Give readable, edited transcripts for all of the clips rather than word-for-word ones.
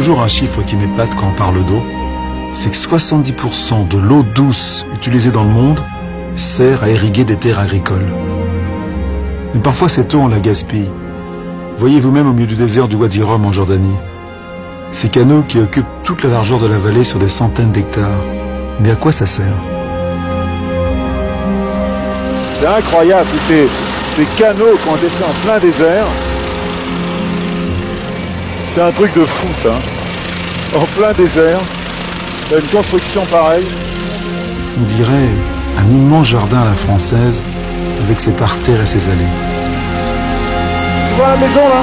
toujours un chiffre qui m'épate quand on parle d'eau, c'est que 70% de l'eau douce utilisée dans le monde sert à irriguer des terres agricoles. Mais parfois cette eau, on la gaspille. Voyez vous-même au milieu du désert du Wadi Rum en Jordanie. Ces canaux qui occupent toute la largeur de la vallée sur des centaines d'hectares. Mais à quoi ça sert? C'est incroyable, ces canaux qui ont été faits en plein désert. C'est un truc de fou, ça. En plein désert, il y a une construction pareille. On dirait un immense jardin à la française, avec ses parterres et ses allées. Tu vois la maison, là?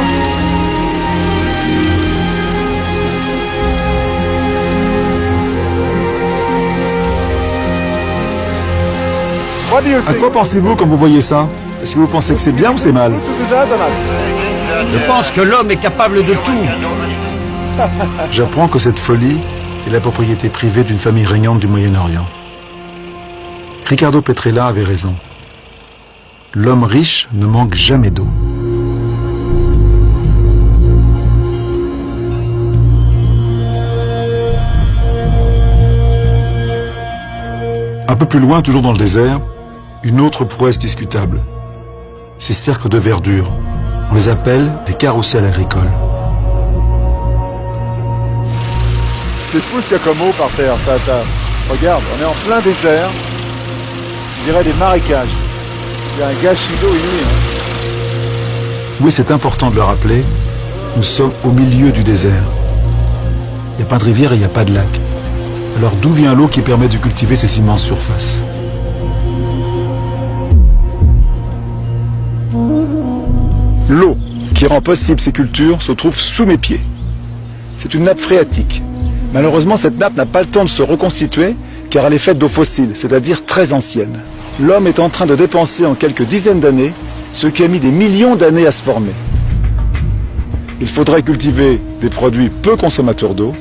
À quoi pensez-vous quand vous voyez ça? Est-ce que vous pensez que c'est bien ou c'est mal? Je pense que l'homme est capable de tout. J'apprends que cette folie est la propriété privée d'une famille régnante du Moyen-Orient. Riccardo Petrella avait raison. L'homme riche ne manque jamais d'eau. Un peu plus loin, toujours dans le désert, une autre prouesse discutable. Ces cercles de verdure, on les appelle des carrousels agricoles. C'est fou ce qu'il y a comme eau par terre, ça. Regarde, on est en plein désert, je dirais des marécages. Il y a un gâchis d'eau inouï. Oui, c'est important de le rappeler, nous sommes au milieu du désert. Il n'y a pas de rivière et il n'y a pas de lac. Alors d'où vient l'eau qui permet de cultiver ces immenses surfaces? L'eau qui rend possible ces cultures se trouve sous mes pieds. C'est une nappe phréatique. Malheureusement, cette nappe n'a pas le temps de se reconstituer car elle est faite d'eau fossile, c'est-à-dire très ancienne. L'homme est en train de dépenser en quelques dizaines d'années ce qui a mis des millions d'années à se former. Il faudrait cultiver des produits peu consommateurs d'eau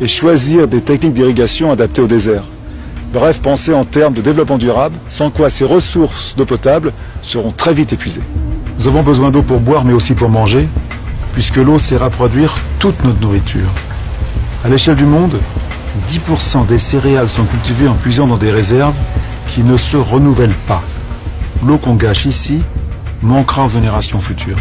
et choisir des techniques d'irrigation adaptées au désert. Bref, penser en termes de développement durable, sans quoi ces ressources d'eau potable seront très vite épuisées. Nous avons besoin d'eau pour boire, mais aussi pour manger, puisque l'eau sert à produire toute notre nourriture. À l'échelle du monde, 10% des céréales sont cultivées en puisant dans des réserves qui ne se renouvellent pas. L'eau qu'on gâche ici manquera aux générations futures.